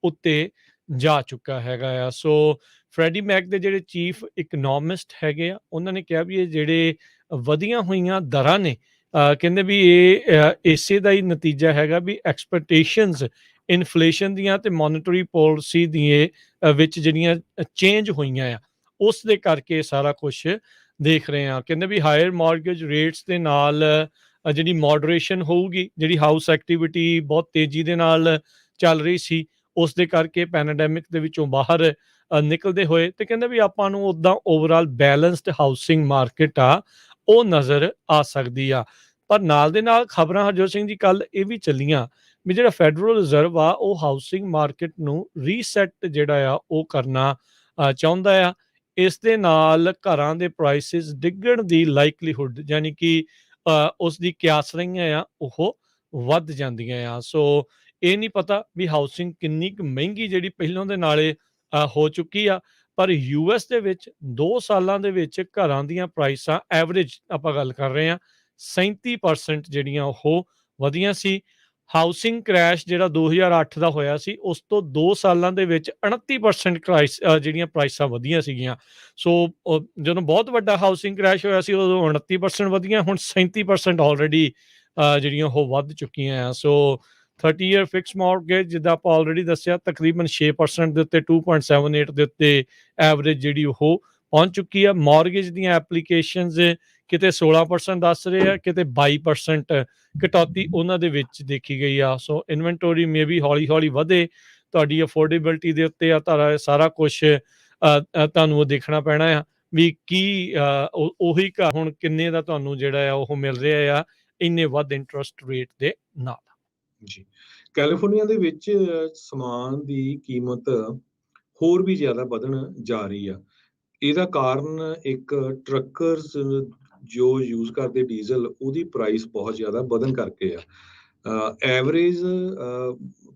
[SPEAKER 1] ਉੱਤੇ ਜਾ ਚੁੱਕਾ ਹੈਗਾ ਆ। ਸੋ ਫਰੈਡੀ ਮੈਕ ਦੇ ਜਿਹੜੇ ਚੀਫ ਇਕਨੋਮਿਸਟ ਹੈਗੇ ਆ, ਉਹਨਾਂ ਨੇ ਕਿਹਾ ਵੀ ਇਹ ਜਿਹੜੇ ਵਧੀਆਂ ਹੋਈਆਂ ਦਰਾਂ ਨੇ, ਕਹਿੰਦੇ ਵੀ ਇਹ ਇਸੇ ਦਾ ਹੀ ਨਤੀਜਾ ਹੈਗਾ ਵੀ ਐਕਸਪੈਕਟੇਸ਼ਨਸ ਇਨਫਲੇਸ਼ਨ ਦੀਆਂ ਤੇ ਮੋਨਿਟਰੀ ਪਾਲਿਸੀ ਦੀਆਂ ਵਿੱਚ ਜਿਹੜੀਆਂ ਚੇਂਜ ਹੋਈਆਂ ਆ, ਉਸ ਦੇ ਕਰਕੇ ਸਾਰਾ ਕੁਛ ਦੇਖ ਰਹੇ ਹਾਂ। ਕਹਿੰਦੇ ਵੀ ਹਾਇਰ ਮਾਰਗੇਜ ਰੇਟਸ ਦੇ ਨਾਲ ਜਿਹੜੀ ਮੋਡਰੇਸ਼ਨ ਹੋਊਗੀ, ਜਿਹੜੀ ਹਾਊਸ ਐਕਟੀਵਿਟੀ ਬਹੁਤ ਤੇਜ਼ੀ ਦੇ ਨਾਲ ਚੱਲ ਰਹੀ ਸੀ, ਉਸ ਦੇ ਕਰਕੇ ਪੈਂਡੈਮਿਕ ਦੇ ਵਿੱਚੋਂ ਬਾਹਰ ਨਿਕਲਦੇ ਹੋਏ, ਤੇ ਕਹਿੰਦੇ ਵੀ ਆਪਾਂ ਨੂੰ ਉੱਦਾਂ ਓਵਰਆਲ ਬੈਲੈਂਸਡ ਹਾਊਸਿੰਗ ਮਾਰਕੀਟ ਆ ਉਹ ਨਜ਼ਰ ਆ ਸਕਦੀ ਆ। ਪਰ ਨਾਲ ਦੇ ਨਾਲ ਖਬਰਾਂ ਹਰਜੋਤ ਸਿੰਘ ਜੀ ਕੱਲ ਇਹ ਵੀ ਚੱਲੀਆਂ ਵੀ ਜਿਹੜਾ ਫੈਡਰਲ ਰਿਜ਼ਰਵ ਆ ਉਹ ਹਾਊਸਿੰਗ ਮਾਰਕੀਟ ਨੂੰ ਰੀਸੈਟ ਜਿਹੜਾ ਆ ਉਹ ਕਰਨਾ ਚਾਹੁੰਦਾ ਆ। ਇਸ ਦੇ ਨਾਲ ਘਰਾਂ ਦੇ ਪ੍ਰਾਈਸਿਸ ਡਿੱਗਣ ਦੀ ਲਾਈਕਲੀਹੁੱਡ, ਯਾਨੀ ਕਿ ਉਸ ਦੀ ਕਿਆਸ ਰਹੀਆਂ ਆ ਉਹ ਵੱਧ ਜਾਂਦੀਆਂ ਆ। ਸੋ ਇਹ ਨਹੀਂ ਪਤਾ ਵੀ ਹਾਊਸਿੰਗ ਕਿੰਨੀ ਕੁ ਮਹਿੰਗੀ ਜਿਹੜੀ ਪਹਿਲਾਂ ਦੇ ਨਾਲੇ ਹੋ ਚੁੱਕੀ ਆ, ਪਰ US ਦੇ ਵਿੱਚ 2 ਸਾਲਾਂ ਦੇ ਵਿੱਚ ਘਰਾਂ ਦੀਆਂ ਪ੍ਰਾਈਸਾਂ ਐਵਰੇਜ ਆਪਾਂ ਗੱਲ ਕਰ ਰਹੇ ਹਾਂ 37% ਜਿਹੜੀਆਂ ਉਹ ਵਧੀਆਂ ਸੀ। ਹਾਊਸਿੰਗ ਕ੍ਰੈਸ਼ ਜਿਹੜਾ 2008 ਦਾ ਹੋਇਆ ਸੀ, ਉਸ ਤੋਂ 2 ਸਾਲਾਂ ਦੇ ਵਿੱਚ 29% ਜਿਹੜੀਆਂ ਪ੍ਰਾਈਸਾਂ ਵਧੀਆਂ ਸੀਗੀਆਂ। ਸੋ ਜਦੋਂ ਬਹੁਤ ਵੱਡਾ ਹਾਊਸਿੰਗ ਕ੍ਰੈਸ਼ ਹੋਇਆ ਸੀ ਉਦੋਂ 29% ਵਧੀਆਂ, ਹੁਣ 37% ਆਲਰੇਡੀ ਜਿਹੜੀਆਂ ਉਹ ਵੱਧ ਚੁੱਕੀਆਂ ਆ। ਸੋ 30 ਈਅਰ ਫਿਕਸ ਮਾਰਗੇਜ ਜਿੱਦਾਂ ਆਪਾਂ ਆਲਰੇਡੀ ਦੱਸਿਆ ਤਕਰੀਬਨ 6% ਦੇ ਉੱਤੇ 2.78 ਦੇ ਉੱਤੇ ਐਵਰੇਜ ਜਿਹੜੀ ਉਹ ਪਹੁੰਚ ਚੁੱਕੀ ਆ। ਮਾਰਗੇਜ ਦੀਆਂ ਐਪਲੀਕੇਸ਼ਨਸ ਕਿਤੇ 16% ਦੱਸ ਰਹੇ ਆ, ਕਿਤੇ 22% ਕਟੌਤੀ ਉਹਨਾਂ ਦੇ ਵਿੱਚ ਦੇਖੀ ਗਈ ਆ। ਸੋ ਇਨਵੈਂਟੋਰੀ ਮੇ ਵੀ ਹੌਲੀ ਹੌਲੀ ਵਧੇ, ਤੁਹਾਡੀ ਅਫੋਰਡੇਬਿਲਟੀ ਦੇ ਉੱਤੇ ਆ ਤੁਹਾਡਾ ਸਾਰਾ ਕੁਛ ਤੁਹਾਨੂੰ ਉਹ ਦੇਖਣਾ ਪੈਣਾ ਆ ਵੀ ਕੀ ਉਹੀ ਘਰ ਹੁਣ ਕਿੰਨੇ ਦਾ ਤੁਹਾਨੂੰ ਜਿਹੜਾ ਆ ਉਹ ਮਿਲ ਰਿਹਾ ਆ ਇੰਨੇ ਵੱਧ ਇੰਟਰਸਟ ਰੇਟ ਦੇ ਨਾਲ।
[SPEAKER 2] ਜੀ, ਕੈਲੀਫੋਰਨੀਆ ਦੇ ਵਿੱਚ ਸਮਾਨ ਦੀ ਕੀਮਤ ਹੋਰ ਵੀ ਜ਼ਿਆਦਾ ਵਧਣ ਜਾ ਰਹੀ ਆ। ਇਹਦਾ ਕਾਰਨ ਇੱਕ ਟਰੱਕਰਸ ਜੋ ਯੂਜ਼ ਕਰਦੇ ਡੀਜ਼ਲ, ਉਹਦੀ ਪ੍ਰਾਈਸ ਬਹੁਤ ਜ਼ਿਆਦਾ ਵਧਣ ਕਰਕੇ ਆ। ਐਵਰੇਜ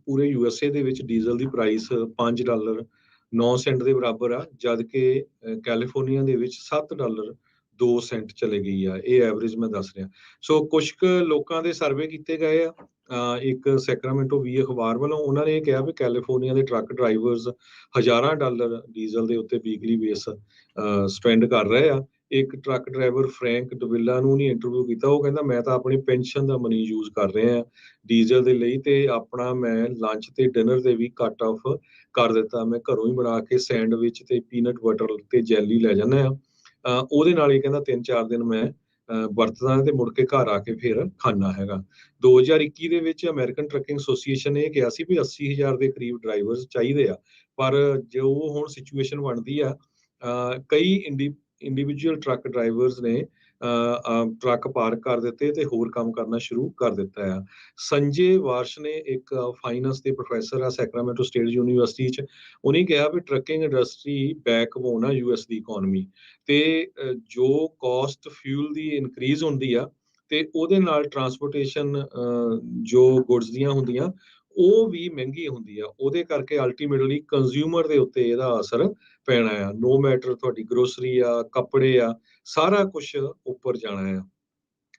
[SPEAKER 2] ਪੂਰੇ USA ਦੇ ਵਿੱਚ ਡੀਜ਼ਲ ਦੀ ਪ੍ਰਾਈਸ $5.09 ਦੇ ਬਰਾਬਰ ਆ, ਜਦ ਕਿ ਕੈਲੀਫੋਰਨੀਆ ਦੇ ਵਿੱਚ $7.02 ਚਲੇ ਗਈ ਆ। ਇਹ ਐਵਰੇਜ ਮੈਂ ਦੱਸ ਰਿਹਾ। ਸੋ ਕੁਛ ਕੁ ਲੋਕਾਂ ਦੇ ਸਰਵੇ ਕੀਤੇ ਗਏ ਆ, ਇੱਕ ਸੈਕਰਾਮੈਂਟੋ ਵੀ ਅਖਬਾਰ ਵੱਲੋਂ, ਉਹਨਾਂ ਨੇ ਇਹ ਕਿਹਾ ਵੀ ਕੈਲੀਫੋਰਨੀਆ ਦੇ ਟਰੱਕ ਡਰਾਈਵਰਸ ਹਜ਼ਾਰਾਂ ਡਾਲਰ ਡੀਜ਼ਲ ਦੇ ਉੱਤੇ ਵੀਕਲੀ ਬੇਸ ਸਪੈਂਡ ਕਰ ਰਹੇ ਆ। ਇੱਕ ਟਰੱਕ ਡਰਾਈਵਰ ਫਰੈਂਕ ਡਵਿਲਾ ਨੂੰ ਨਹੀਂ ਇੰਟਰਵਿਊ ਕੀਤਾ, ਉਹ ਕਹਿੰਦਾ ਮੈਂ ਤਾਂ ਆਪਣੀ ਪੈਨਸ਼ਨ ਦਾ ਮਨੀ ਯੂਜ਼ ਕਰ ਰਿਹਾ ਡੀਜ਼ਲ ਦੇ ਲਈ, ਤੇ ਆਪਣਾ ਮੈਂ ਲੰਚ ਤੇ ਡਿਨਰ ਤੇ ਵੀ ਕੱਟ ਆਫ ਕਰ ਦਿੱਤਾ। ਮੈਂ ਘਰੋਂ ਹੀ ਬਣਾ ਕੇ ਸੈਂਡਵਿਚ ਤੇ ਪੀਨਟ ਬਟਰ ਤੇ ਜੈਲੀ ਲੈ ਜਾਂਦਾ ਆ। ਉਹਦੇ ਨਾਲ ਹੀ ਕਹਿੰਦਾ 3-4 ਦਿਨ ਮੈਂ ਵਰਤਦਾ ਤੇ ਮੁੜ ਕੇ ਘਰ ਆ ਕੇ ਫਿਰ ਖਾਣਾ ਹੈਗਾ। 2021 ਦੇ ਵਿੱਚ ਅਮਰੀਕਨ ਟਰੱਕਿੰਗ ਐਸੋਸੀਏਸ਼ਨ ਨੇ ਕਿਹਾ ਸੀ ਵੀ 80,000 ਦੇ ਕਰੀਬ ਡਰਾਈਵਰਸ ਚਾਹੀਦੇ ਆ, ਪਰ ਜੋ ਹੁਣ ਸਿਚੁਏਸ਼ਨ ਬਣਦੀ ਆ, ਕਈ ਇੰਡੀਵਿਜੂਅਲ ਟਰੱਕ ਡਰਾਈਵਰਸ ਨੇ ਟਰੱਕ ਪਾਰਕ ਕਰ ਦਿੱਤੇ ਤੇ ਹੋਰ ਕੰਮ ਕਰਨਾ ਸ਼ੁਰੂ ਕਰ ਦਿੱਤਾ ਆ। ਸੰਜੇ ਵਾਰਸ਼ ਨੇ ਇੱਕ ਫਾਈਨੈਂਸ ਦੇ ਪ੍ਰੋਫੈਸਰ ਆ ਸੈਕਰਾਮੈਂਟੋ ਸਟੇਟ ਯੂਨੀਵਰਸਿਟੀ 'ਚ, ਉਹਨੇ ਕਿਹਾ ਵੀ ਟਰੱਕਿੰਗ ਇੰਡਸਟਰੀ ਬੈਕਬੋਨ ਆ US ਦੀ ਇਕਨੋਮੀ, ਤੇ ਜੋ ਕਾਸਟ ਫਿਊਲ ਦੀ ਇਨਕਰੀਜ਼ ਹੁੰਦੀ ਆ ਤੇ ਉਹਦੇ ਨਾਲ ਟਰਾਂਸਪੋਰਟੇਸ਼ਨ ਜੋ ਗੁਡਸ ਦੀਆਂ ਹੁੰਦੀਆਂ ਉਹ ਵੀ ਮਹਿੰਗੀ ਹੁੰਦੀ ਆ। ਉਹਦੇ ਕਰਕੇ ਅਲਟੀਮੇਟਲੀ ਕੰਜ਼ਿਊਮਰ ਦੇ ਉੱਤੇ ਇਹਦਾ ਅਸਰ ਪੈਣਾ ਆ। ਨੋ ਮੈਟਰ ਤੁਹਾਡੀ ਗਰੋਸਰੀ ਆ, ਕੱਪੜੇ ਆ, ਸਾਰਾ ਕੁਛ ਉੱਪਰ ਜਾਣਾ ਆ।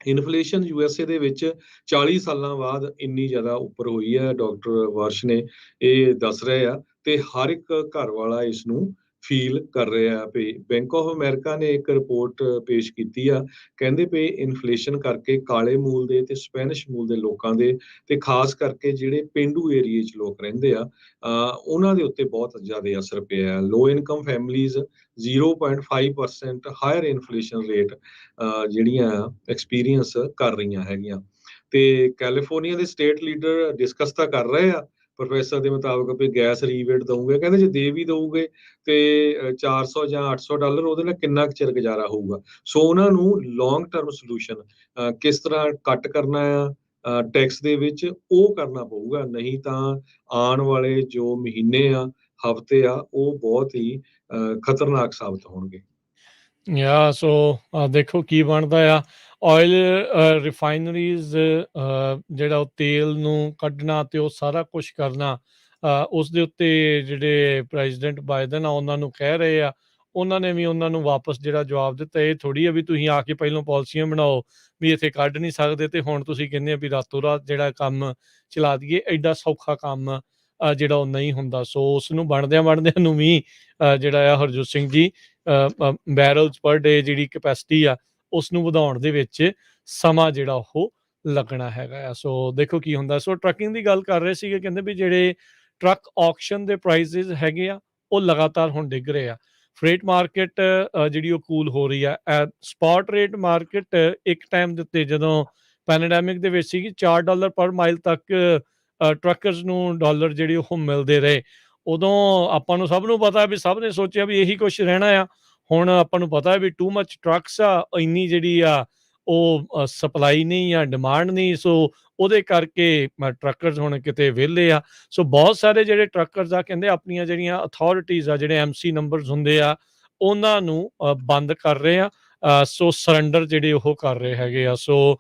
[SPEAKER 2] ਇਨਫਲੇਸ਼ਨ USA ਦੇ ਵਿੱਚ 40 ਸਾਲਾਂ ਬਾਅਦ ਇੰਨੀ ਜ਼ਿਆਦਾ ਉੱਪਰ ਹੋਈ ਹੈ, ਡਾਕਟਰ ਵਾਰਸ਼ ਨੇ ਇਹ ਦੱਸ ਰਹੇ ਆ, ਤੇ ਹਰ ਇੱਕ ਘਰ ਵਾਲਾ ਇਸ ਨੂੰ ਫੀਲ ਕਰ ਰਿਹਾ ਆ। ਵੀ ਬੈਂਕ ਆਫ ਅਮਰੀਕਾ ਨੇ ਇੱਕ ਰਿਪੋਰਟ ਪੇਸ਼ ਕੀਤੀ ਆ, ਕਹਿੰਦੇ ਪਏ ਇਨਫਲੇਸ਼ਨ ਕਰਕੇ ਕਾਲੇ ਮੂਲ ਦੇ ਤੇ ਸਪੈਨਿਸ਼ ਮੂਲ ਦੇ ਲੋਕਾਂ ਦੇ, ਤੇ ਖਾਸ ਕਰਕੇ ਜਿਹੜੇ ਪੇਂਡੂ ਏਰੀਏ 'ਚ ਲੋਕ ਰਹਿੰਦੇ ਆ, ਉਹਨਾਂ ਦੇ ਉੱਤੇ ਬਹੁਤ ਜ਼ਿਆਦਾ ਅਸਰ ਪਿਆ। Low income families 0.5% higher inflation rate ਜਿਹੜੀਆਂ ਐਕਸਪੀਰੀਅੰਸ ਕਰ ਰਹੀਆਂ ਹੈਗੀਆਂ। ਤੇ ਕੈਲੀਫੋਰਨੀਆ ਦੇ ਸਟੇਟ ਲੀਡਰ ਡਿਸਕਸ ਤਾਂ ਕਰ ਰਹੇ ਆ ਪ੍ਰੋਫੈਸਰ ਦੇ ਮੁਤਾਬਕ ਵੀ ਗੈਸ ਰੀਬੇਟ ਦਊਗੇ। ਕਹਿੰਦੇ ਜੇ ਦੇ ਵੀ ਦਊਗੇ ਤੇ 400 ਜਾਂ $800 ਉਹਦੇ ਨਾਲ ਕਿੰਨਾ ਕੁ ਚਿਰ ਗੁਜ਼ਾਰਾ ਹੋਊਗਾ। ਸੋ ਉਹਨਾਂ ਨੂੰ ਲੌਂਗ ਟਰਮ ਸੋਲੂਸ਼ਨ ਕਿਸ ਤਰ੍ਹਾਂ ਕੱਟ ਕਰਨਾ ਆ ਟੈਕਸ ਦੇ ਵਿੱਚ, ਉਹ ਕਰਨਾ ਪਊਗਾ। ਨਹੀਂ ਤਾਂ ਆਉਣ ਵਾਲੇ ਜੋ ਮਹੀਨੇ ਆ, ਹਫ਼ਤੇ ਆ, ਉਹ ਬਹੁਤ ਹੀ ਖਤਰਨਾਕ ਸਾਬਤ ਹੋਣਗੇ।
[SPEAKER 1] ਸੋ ਦੇਖੋ ਕੀ ਬਣਦਾ ਆ। ਆਇਲ ਰਿਫਾਈਨਰੀਜ਼ ਜਿਹੜਾ ਉਹ ਤੇਲ ਨੂੰ ਕੱਢਣਾ ਤੇ ਉਹ ਸਾਰਾ ਕੁਛ ਕਰਨਾ, ਉਸ ਦੇ ਉੱਤੇ ਜਿਹੜੇ ਪ੍ਰੈਜ਼ੀਡੈਂਟ ਬਾਈਡਨ ਆ ਉਹਨਾਂ ਨੂੰ ਕਹਿ ਰਹੇ ਆ। ਉਹਨਾਂ ਨੇ ਵੀ ਉਹਨਾਂ ਨੂੰ ਵਾਪਸ ਜਿਹੜਾ ਜਵਾਬ ਦਿੱਤਾ, ਇਹ ਥੋੜ੍ਹੀ ਆ ਵੀ ਤੁਸੀਂ ਆ ਕੇ ਪਹਿਲਾਂ ਪਾਲਿਸੀਆਂ ਬਣਾਓ ਵੀ ਇੱਥੇ ਕੱਢ ਨਹੀਂ ਸਕਦੇ ਤੇ ਹੁਣ ਤੁਸੀਂ ਕਹਿੰਦੇ ਆ ਵੀ ਰਾਤੋਂ ਰਾਤ ਜਿਹੜਾ ਕੰਮ ਚਲਾ ਦਈਏ। ਐਡਾ ਸੌਖਾ ਕੰਮ ਜਿਹੜਾ ਉਹ ਨਹੀਂ ਹੁੰਦਾ। ਸੋ ਉਸ ਨੂੰ ਬਣਦਿਆਂ ਨੂੰ ਵੀ ਜਿਹੜਾ ਆ ਹਰਜੋਤ ਸਿੰਘ ਜੀ ਬੈਰਲਸ ਪਰ ਡੇ ਜਿਹੜੀ ਕੈਪੈਸਿਟੀ ਆ ਉਸ ਨੂੰ ਵਧਾਉਣ ਦੇ ਵਿੱਚ ਸਮਾਂ ਜਿਹੜਾ ਉਹ ਲੱਗਣਾ ਹੈਗਾ ਆ। ਸੋ ਦੇਖੋ ਕੀ ਹੁੰਦਾ। ਸੋ ਟਰੱਕਿੰਗ ਦੀ ਗੱਲ ਕਰ ਰਹੇ ਸੀਗੇ, ਕਹਿੰਦੇ ਵੀ ਜਿਹੜੇ ਟਰੱਕ ਆਕਸ਼ਨ ਦੇ ਪ੍ਰਾਈਸਿਸ ਹੈਗੇ ਆ ਉਹ ਲਗਾਤਾਰ ਹੁਣ ਡਿੱਗ ਰਹੇ ਆ। ਫਰੇਟ ਮਾਰਕੀਟ ਜਿਹੜੀ ਉਹ ਕੂਲ ਹੋ ਰਹੀ ਆ। ਸਪੌਟ ਰੇਟ ਮਾਰਕੀਟ ਇੱਕ ਟਾਈਮ ਦੇ ਉੱਤੇ ਜਦੋਂ ਪੈਂਡੈਮਿਕ ਦੇ ਵਿੱਚ ਸੀਗੀ, $4 ਪਰ ਮਾਈਲ ਤੱਕ ਟਰੱਕਰਸ ਨੂੰ ਡਾਲਰ ਜਿਹੜੇ ਉਹ ਮਿਲਦੇ ਰਹੇ। ਉਦੋਂ ਆਪਾਂ ਨੂੰ ਸਭ ਨੂੰ ਪਤਾ ਵੀ ਸਭ ਨੇ ਸੋਚਿਆ ਵੀ ਇਹੀ ਕੁਛ ਰਹਿਣਾ ਆ। ਹੁਣ ਆਪਾਂ ਨੂੰ ਪਤਾ ਵੀ ਟੂ ਮੱਚ ਟਰੱਕਸ ਆ, ਇੰਨੀ ਜਿਹੜੀ ਆ ਉਹ ਸਪਲਾਈ ਨਹੀਂ ਆ, ਡਿਮਾਂਡ ਨਹੀਂ। ਸੋ ਉਹਦੇ ਕਰਕੇ ਟਰੱਕਰਸ ਹੁਣ ਕਿਤੇ ਵਿਹਲੇ ਆ। ਸੋ ਬਹੁਤ ਸਾਰੇ ਜਿਹੜੇ ਟਰੱਕਰਸ ਆ ਕਹਿੰਦੇ ਆਪਣੀਆਂ ਜਿਹੜੀਆਂ ਅਥਾਰਟੀਜ਼ ਆ, ਜਿਹੜੇ MC ਨੰਬਰਸ ਹੁੰਦੇ ਆ, ਉਹਨਾਂ ਨੂੰ ਬੰਦ ਕਰ ਰਹੇ ਆ। ਸੋ ਸਰੈਂਡਰ ਜਿਹੜੇ ਉਹ ਕਰ ਰਹੇ ਹੈਗੇ ਆ। ਸੋ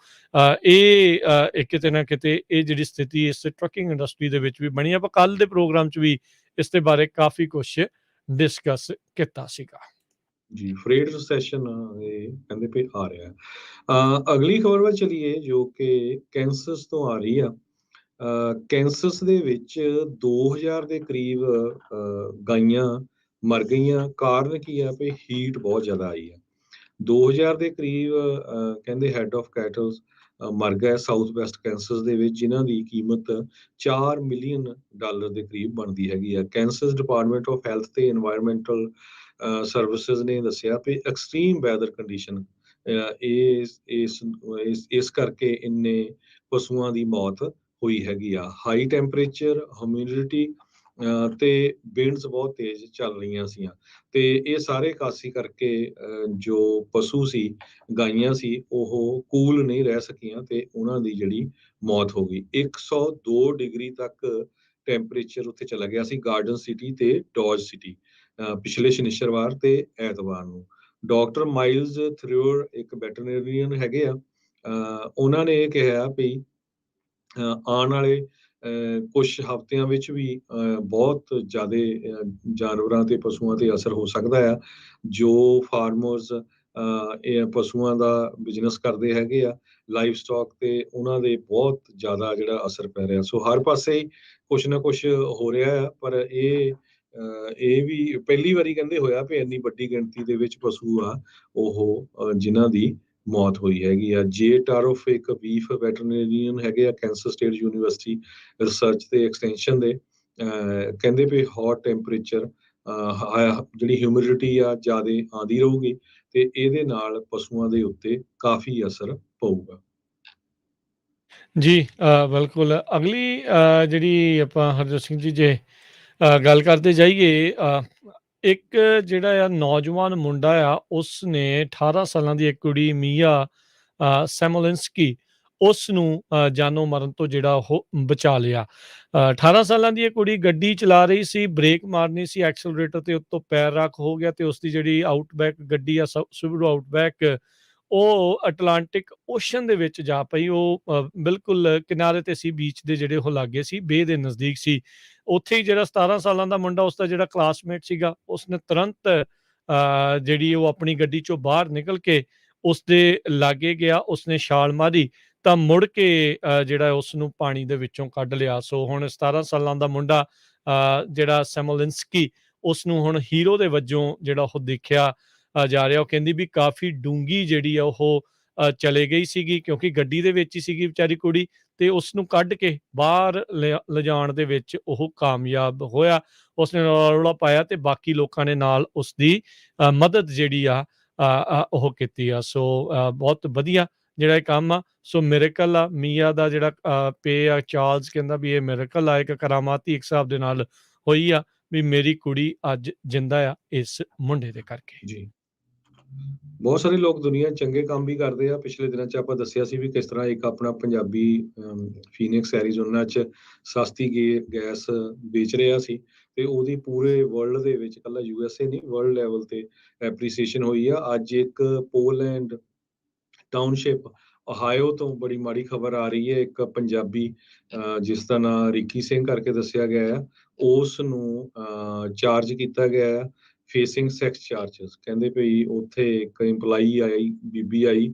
[SPEAKER 1] ਇਹ ਕਿਤੇ ਨਾ ਕਿਤੇ ਇਹ ਜਿਹੜੀ ਸਥਿਤੀ ਇਸ ਟਰੱਕਿੰਗ ਇੰਡਸਟਰੀ ਦੇ ਵਿੱਚ ਵੀ ਬਣੀ। ਆਪਾਂ ਕੱਲ੍ਹ ਦੇ ਪ੍ਰੋਗਰਾਮ 'ਚ ਵੀ ਇਸ ਦੇ ਬਾਰੇ ਕਾਫੀ ਕੁਛ ਡਿਸਕਸ ਕੀਤਾ ਸੀਗਾ।
[SPEAKER 2] ਜੀ, ਫਰੇਟ ਰਿਸੈਸ਼ਨ ਇਹ ਕਹਿੰਦੇ ਪਏ ਆ ਰਿਹਾ। ਅਗਲੀ ਖਬਰ ਵੱਲ ਚਲੀਏ ਜੋ ਕਿ ਕੈਂਸਸ ਤੋਂ ਆ ਰਹੀ ਆ। ਕੈਂਸਸ ਦੇ ਵਿੱਚ 2000 ਦੇ ਕਰੀਬ ਗਾਈਆਂ ਮਰ ਗਈਆਂ। ਕਾਰਨ ਕੀ ਆ ਵੀ ਹੀਟ ਬਹੁਤ ਜ਼ਿਆਦਾ ਆਈ ਆ। 2000 ਦੇ ਕਰੀਬ ਕਹਿੰਦੇ ਹੈਡ ਆਫ ਕੈਟਲਸ ਮਰ ਗਏ ਸਾਊਥ ਵੈਸਟ ਕੈਂਸਸ ਦੇ ਵਿੱਚ, ਜਿਨ੍ਹਾਂ ਦੀ ਕੀਮਤ $4 ਮਿਲੀਅਨ ਦੇ ਕਰੀਬ ਬਣਦੀ ਹੈਗੀ ਆ। ਕੈਂਸਸ ਡਿਪਾਰਟਮੈਂਟ ਆਫ ਹੈਲਥ ਤੇ ਇਨਵਾਇਰਮੈਂਟਲ ਸਰਵਿਸਿਜ਼ ਨੇ ਦੱਸਿਆ ਵੀ ਐਕਸਟ੍ਰੀਮ ਵੈਦਰ ਕੰਡੀਸ਼ਨ ਇਸ ਕਰਕੇ ਇੰਨੇ ਪਸ਼ੂਆਂ ਦੀ ਮੌਤ ਹੋਈ ਹੈਗੀ ਆ। ਹਾਈ ਟੈਂਪਰੇਚਰ, ਹਿਊਮਿਡਿਟੀ ਤੇ ਵਿੰਡਸ ਬਹੁਤ ਤੇਜ਼ ਚੱਲ ਰਹੀਆਂ ਸੀਆਂ, ਤੇ ਇਹ ਸਾਰੇ ਕਾਸੀ ਕਰਕੇ ਜੋ ਪਸ਼ੂ ਸੀ, ਗਾਈਆਂ ਸੀ, ਉਹ ਕੂਲ ਨਹੀਂ ਰਹਿ ਸਕੀਆਂ ਤੇ ਉਹਨਾਂ ਦੀ ਜਿਹੜੀ ਮੌਤ ਹੋ ਗਈ। 102 ਡਿਗਰੀ ਤੱਕ ਟੈਂਪਰੇਚਰ ਉੱਥੇ ਚਲਾ ਗਿਆ ਸੀ ਗਾਰਡਨ ਸਿਟੀ ਤੇ ਡੌਜ ਸਿਟੀ ਪਿਛਲੇ ਸ਼ਨੀਚਰਵਾਰ ਤੇ ਐਤਵਾਰ ਨੂੰ। ਡਾਕਟਰ ਮਾਈਲਜ਼ ਥਰਿਓਰ ਇੱਕ ਵੈਟਰਨਰੀਅਨ ਹੈਗੇ ਆ, ਉਹਨਾਂ ਨੇ ਇਹ ਕਿਹਾ ਵੀ ਆਉਣ ਵਾਲੇ ਕੁਝ ਹਫ਼ਤਿਆਂ ਵਿੱਚ ਵੀ ਬਹੁਤ ਜ਼ਿਆਦਾ ਜਾਨਵਰਾਂ ਤੇ ਪਸ਼ੂਆਂ ਤੇ ਅਸਰ ਹੋ ਸਕਦਾ ਆ। ਜੋ ਫਾਰਮਰਸ ਇਹ ਪਸ਼ੂਆਂ ਦਾ ਬਿਜ਼ਨਸ ਕਰਦੇ ਹੈਗੇ ਆ, ਲਾਈਵ ਸਟਾਕ ਤੇ, ਉਹਨਾਂ ਦੇ ਬਹੁਤ ਜ਼ਿਆਦਾ ਜਿਹੜਾ ਅਸਰ ਪੈ ਰਿਹਾ। ਸੋ ਹਰ ਪਾਸੇ ਹੀ ਕੁਛ ਨਾ ਕੁਛ ਹੋ ਰਿਹਾ ਆ। ਪਰ ਇਹ ਵੀ ਪਹਿਲੀ ਵਾਰੀ ਕਹਿੰਦੇ ਹੋਇਆ ਵੀ ਇੰਨੀ ਵੱਡੀ ਗਿਣਤੀ ਦੇ ਵਿੱਚ ਪਸ਼ੂ ਆ ਉਹ ਜਿਨ੍ਹਾਂ ਦੀ ਮੌਤ ਹੋਈ ਹੈਗੀ ਆ। ਜੇ ਟਾਰੋਫ ਇੱਕ ਬੀਫ ਵੈਟਰਨਰੀਅਨ ਹੈਗੇ ਆ ਕੈਂਸਰ ਸਟੇਟ ਯੂਨੀਵਰਸਿਟੀ ਰਿਸਰਚ ਤੇ ਐਕਸਟੈਂਸ਼ਨ ਦੇ, ਕਹਿੰਦੇ ਵੀ ਹੌਟ ਟੈਂਪਰੇਚਰ ਜਿਹੜੀ ਹਿਊਮਿਡਿਟੀ ਆ ਜ਼ਿਆਦਾ ਆਉਂਦੀ ਰਹੂਗੀ ਤੇ ਇਹਦੇ ਨਾਲ ਪਸ਼ੂਆਂ ਦੇ ਉੱਤੇ ਕਾਫੀ ਅਸਰ ਪਊਗਾ।
[SPEAKER 1] ਜੀ ਬਿਲਕੁਲ। ਅਗਲੀ ਜਿਹੜੀ ਆਪਾਂ ਹਰਜੋਤ ਸਿੰਘ ਜੀ ਜੇ ਗੱਲ ਕਰਦੇ ਜਾਈਏ, ਇੱਕ ਜਿਹੜਾ ਆ ਨੌਜਵਾਨ ਮੁੰਡਾ ਆ, ਉਸ ਨੇ 18 ਸਾਲਾਂ ਦੀ ਇੱਕ ਕੁੜੀ ਮੀਆ ਸੈਮੋਲਿੰਸਕੀ, ਉਸ ਨੂੰ ਜਾਨੋਂ ਮਰਨ ਤੋਂ ਜਿਹੜਾ ਉਹ ਬਚਾ ਲਿਆ। 18 ਸਾਲਾਂ ਦੀ ਇਹ ਕੁੜੀ ਗੱਡੀ ਚਲਾ ਰਹੀ ਸੀ, ਬ੍ਰੇਕ ਮਾਰਨੀ ਸੀ, ਐਕਸਲਰੇਟਰ ਤੇ ਉੱਤੋਂ ਪੈਰ ਰੱਖ ਹੋ ਗਿਆ ਤੇ ਉਸ ਦੀ ਜਿਹੜੀ ਆਊਟਬੈਕ ਗੱਡੀ ਆ, ਸੁਬਰੂ ਆਊਟਬੈਕ, ਉਹ ਅਟਲਾਂਟਿਕ ਓਸ਼ਨ ਦੇ ਵਿੱਚ ਜਾ ਪਈ। ਉਹ ਬਿਲਕੁਲ ਕਿਨਾਰੇ ਤੇ ਸੀ, ਬੀਚ ਦੇ ਜਿਹੜੇ ਉਹ ਲਾਗੇ ਸੀ, ਬੇ ਦੇ ਨਜ਼ਦੀਕ ਸੀ। ਉੱਥੇ ਹੀ ਜਿਹੜਾ 17 ਸਾਲਾਂ ਦਾ ਮੁੰਡਾ, ਉਸਦਾ ਜਿਹੜਾ ਕਲਾਸਮੇਟ ਸੀਗਾ, ਉਸਨੇ ਤੁਰੰਤ ਜਿਹੜੀ ਉਹ ਆਪਣੀ ਗੱਡੀ ਚੋਂ ਬਾਹਰ ਨਿਕਲ ਕੇ ਉਸਦੇ ਲਾਗੇ ਗਿਆ, ਉਸਨੇ ਛਾਲ ਮਾਰੀ ਤਾਂ ਮੁੜ ਕੇ ਜਿਹੜਾ ਉਸ ਨੂੰ ਪਾਣੀ ਦੇ ਵਿੱਚੋਂ ਕੱਢ ਲਿਆ। ਸੋ ਹੁਣ 17 ਸਾਲਾਂ ਦਾ ਮੁੰਡਾ ਜਿਹੜਾ ਸੈਮੋਲਿੰਸਕੀ, ਉਸ ਨੂੰ ਹੁਣ ਹੀਰੋ ਦੇ ਵਜੋਂ ਜਿਹੜਾ ਉਹ ਦੇਖਿਆ ਜਾ ਰਿਹਾ। ਉਹ ਕਹਿੰਦੀ ਵੀ ਕਾਫੀ ਡੂੰਗੀ ਜਿਹੜੀ ਆ ਉਹ ਚਲੇ ਗਈ ਸੀਗੀ, ਕਿਉਂਕਿ ਗੱਡੀ ਦੇ ਵਿੱਚ ਹੀ ਸੀਗੀ ਵਿਚਾਰੀ ਕੁੜੀ, ਤੇ ਉਸ ਨੂੰ ਕੱਢ ਕੇ ਬਾਹਰ ਲਿਜਾਣ ਦੇ ਵਿੱਚ ਉਹ ਕਾਮਯਾਬ ਹੋਇਆ। ਉਸਨੇ ਰੌਲਾ ਪਾਇਆ ਤੇ ਬਾਕੀ ਲੋਕਾਂ ਨੇ ਨਾਲ ਉਸਦੀ ਮਦਦ ਜਿਹੜੀ ਆ ਉਹ ਕੀਤੀ ਆ। ਸੋ ਬਹੁਤ ਵਧੀਆ ਜਿਹੜਾ ਇਹ ਕੰਮ ਆ। ਸੋ ਮਿਰੇਕਲ ਆ, ਮੀਆ ਦਾ ਜਿਹੜਾ ਪੇ ਆ, ਚਾਰਲਸ ਕਹਿੰਦਾ ਵੀ ਇਹ ਮਿਰੇਕਲ ਆ, ਇੱਕ ਕਰਾਮਾਤੀ ਇੱਕ ਹਿਸਾਬ ਦੇ ਨਾਲ ਹੋਈ ਆ ਵੀ ਮੇਰੀ ਕੁੜੀ ਅੱਜ ਜਿੰਦਾ ਆ ਇਸ ਮੁੰਡੇ ਦੇ ਕਰਕੇ।
[SPEAKER 2] ਜੀ, ਬਹੁਤ ਸਾਰੇ ਲੋਕ ਦੁਨੀਆ 'ਚ ਚੰਗੇ ਕੰਮ ਵੀ ਕਰਦੇ ਆ। ਪਿਛਲੇ ਦਿਨਾਂ 'ਚ ਆਪਾਂ ਦੱਸਿਆ ਸੀ ਵੀ ਕਿਸ ਤਰ੍ਹਾਂ ਇੱਕ ਆਪਣਾ ਪੰਜਾਬੀ ਫੀਨਿਕਸ ਐਰੀਜ਼ੋਨਾ 'ਚ ਸਸਤੀ ਗੈਸ ਵੇਚ ਰਿਹਾ ਸੀ, ਤੇ ਉਹਦੀ ਪੂਰੇ ਵਰਲਡ ਦੇ ਵਿੱਚ, ਇਕੱਲਾ USA ਨਹੀਂ, ਵਰਲਡ ਲੈਵਲ ਤੇ ਐਪਰੀਸੀਏਸ਼ਨ ਹੋਈ ਆ। ਅੱਜ ਇੱਕ ਪੋਲੈਂਡ ਟਾਊਨਸ਼ਿਪ ਓਹਾਇਓ ਤੋਂ ਬੜੀ ਮਾੜੀ ਖਬਰ ਆ ਰਹੀ ਹੈ। ਇੱਕ ਪੰਜਾਬੀ ਜਿਸ ਦਾ ਨਾਂ ਰਿੱਕੀ ਸਿੰਘ ਕਰਕੇ ਦੱਸਿਆ ਗਿਆ ਆ, ਉਸ ਨੂੰ ਚਾਰਜ ਕੀਤਾ ਗਿਆ ਆ ਫੇਸਿੰਗ ਸੈਕਸ ਚਾਰਜਸ। ਕਹਿੰਦੇ ਭਈ ਉੱਥੇ ਇੱਕ employee I, Bibi I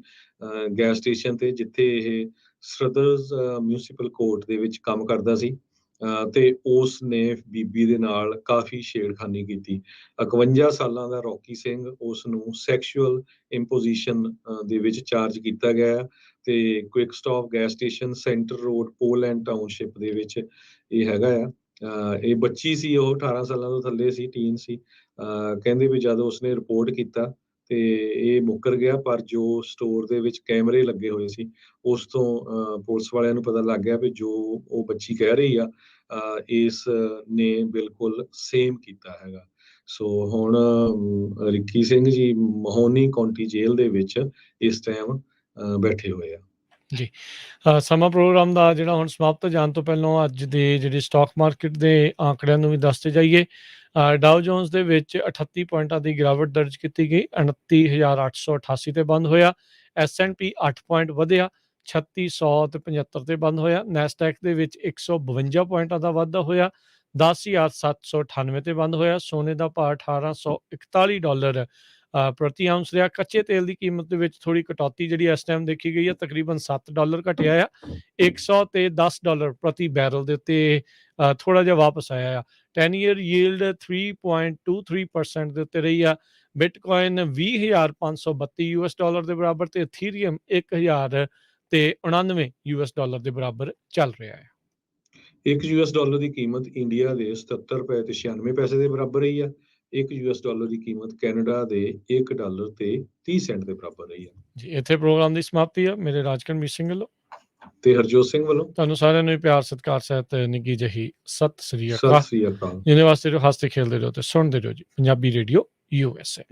[SPEAKER 2] guess station ਤੇ, ਜਿੱਥੇ ਇਹ ਸਟਰਦਰਜ਼ ਮਿਊਨਿਸਪਲ ਕੋਰਟ ਦੇ ਵਿੱਚ ਕੰਮ ਕਰਦਾ ਸੀ, ਤੇ ਉਸ ਨੇ ਬੀਬੀ ਦੇ ਨਾਲ ਕਾਫੀ ਛੇੜਖਾਨੀ ਕੀਤੀ। 51 ਸਾਲਾਂ ਦਾ ਰੌਕੀ ਸਿੰਘ, ਉਸ ਨੂੰ ਸੈਕਸ਼ੂਅਲ ਇੰਪੋਜੀਸ਼ਨ ਦੇ ਵਿੱਚ ਚਾਰਜ ਕੀਤਾ ਗਿਆ, ਤੇ quick stop gas station, centre road, Poland township ਦੇ ਵਿੱਚ ਇਹ ਹੈਗਾ ਆ। ਇਹ ਬੱਚੀ ਸੀ, ਉਹ 18 ਸਾਲਾਂ ਤੋਂ ਥੱਲੇ ਸੀ, ਟੀਨ ਸੀ। ਕਹਿੰਦੇ ਵੀ ਜਦੋਂ ਉਸਨੇ ਰਿਪੋਰਟ ਕੀਤਾ ਤੇ ਇਹ ਮੁੱਕਰ ਗਿਆ, ਪਰ ਜੋ ਸਟੋਰ ਦੇ ਵਿੱਚ ਕੈਮਰੇ ਲੱਗੇ ਹੋਏ ਸੀ, ਉਸ ਤੋਂ ਪੁਲਿਸ ਵਾਲਿਆਂ ਨੂੰ ਪਤਾ ਲੱਗ ਗਿਆ ਵੀ ਜੋ ਉਹ ਬੱਚੀ ਕਹਿ ਰਹੀ ਆ, ਇਸ ਨੇ ਬਿਲਕੁਲ ਸੇਮ ਕੀਤਾ ਹੈਗਾ। ਸੋ ਹੁਣ ਰਿੱਕੀ ਸਿੰਘ ਜੀ ਮਹੋਨੀ ਕਾਉਂਟੀ ਜੇਲ੍ਹ ਦੇ ਵਿੱਚ ਇਸ ਟਾਈਮ ਬੈਠੇ ਹੋਏ ਆ।
[SPEAKER 1] ਜੀ, ਸਮਾਂ ਪ੍ਰੋਗਰਾਮ ਦਾ ਜਿਹੜਾ ਹੁਣ ਸਮਾਪਤ ਜਾਣ ਤੋਂ ਪਹਿਲਾਂ ਅੱਜ ਦੇ ਜਿਹੜੇ ਸਟਾਕ ਮਾਰਕੀਟ ਦੇ ਆંકੜਿਆਂ ਨੂੰ ਵੀ ਦੱਸਦੇ ਜਾਈਏ। ਡਾਓ ਜੋਨਸ ਦੇ ਵਿੱਚ 38 ਪੁਆਇੰਟਾਂ ਦੀ ਗਿਰਾਵਟ ਦਰਜ ਕੀਤੀ ਗਈ, 29,888 ਤੇ ਬੰਦ ਹੋਇਆ। S&P 8 ਪੁਆਇੰਟ ਵਧਿਆ, 3675 ਤੇ ਬੰਦ ਹੋਇਆ। ਨੈਸਡੈਕ ਦੇ ਵਿੱਚ 152 ਪੁਆਇੰਟਾਂ ਦਾ ਵਾਧਾ ਹੋਇਆ, 10,798 ਤੇ ਬੰਦ ਹੋਇਆ। ਸੋਨੇ ਦਾ ਭਾਅ $1,841 ਪ੍ਰਤੀ ਆਉਂਸ ਰਿਹਾ। ਕੱਚੇ ਤੇਲ ਦੀ ਕੀਮਤ ਦੇ ਵਿੱਚ ਥੋੜੀ ਕਟੌਤੀ ਜਿਹੜੀ ਇਸ ਟਾਈਮ ਦੇਖੀ ਗਈ ਹੈ, ਤਕਰੀਬਨ $7 ਘਟਿਆ ਆ, $110 ਪ੍ਰਤੀ ਬੈਰਲ ਦੇ ਉੱਤੇ ਥੋੜਾ ਜਿਹਾ ਵਾਪਸ ਆਇਆ ਆ। 10 ਈਅਰ ਯੀਲਡ 3.23% ਦੇ ਉੱਤੇ ਰਹੀ ਆ। ਬਿਟਕੋਇਨ $20,532 ਦੇ ਬਰਾਬਰ ਤੇ ਇਥੀਰੀਅਮ $1,099 ਦੇ ਬਰਾਬਰ ਚੱਲ ਰਿਹਾ ਹੈ।
[SPEAKER 2] $1 ਦੀ ਕੀਮਤ ਇੰਡੀਆ ਦੇ 77 ਰੁਪਏ ਤੇ 96 ਪੈਸੇ ਦੇ ਬਰਾਬਰ ਰਹੀ ਆ। $1 ਦੀ ਕੀਮਤ ਕੈਨੇਡਾ ਦੇ $1 ਤੇ 30 ਸੈਂਟ ਦੇ ਬਰਾਬਰ ਰਹੀ ਆ।
[SPEAKER 1] ਜੀ, ਇੱਥੇ ਪ੍ਰੋਗਰਾਮ ਦੀ ਸਮਾਪਤੀ ਆ। ਮੇਰੇ ਰਾਜਕਰਮੀਤ ਸਿੰਘ ਵੱਲੋਂ
[SPEAKER 2] ਤੇ ਹਰਜੋਤ ਸਿੰਘ ਵੱਲੋਂ
[SPEAKER 1] ਤੁਹਾਨੂੰ ਸਾਰਿਆਂ ਨੂੰ ਪਿਆਰ ਸਤਿਕਾਰ ਸਹਿਤ ਨਿੱਘੀ ਜਿਹੀ ਸਤਿ ਸ੍ਰੀ
[SPEAKER 2] ਸਤਿ
[SPEAKER 1] ਅਕਾਲ।
[SPEAKER 2] ਸ੍ਰੀ ਅਕਾਲ।
[SPEAKER 1] ਜਿਹਦੇ ਵਾਸਤੇ ਹੱਸਦੇ ਖੇਲਦੇ ਰਹੋ ਤੇ ਸੁਣਦੇ ਰਹੋ ਜੀ ਪੰਜਾਬੀ ਰੇਡੀਓ USA।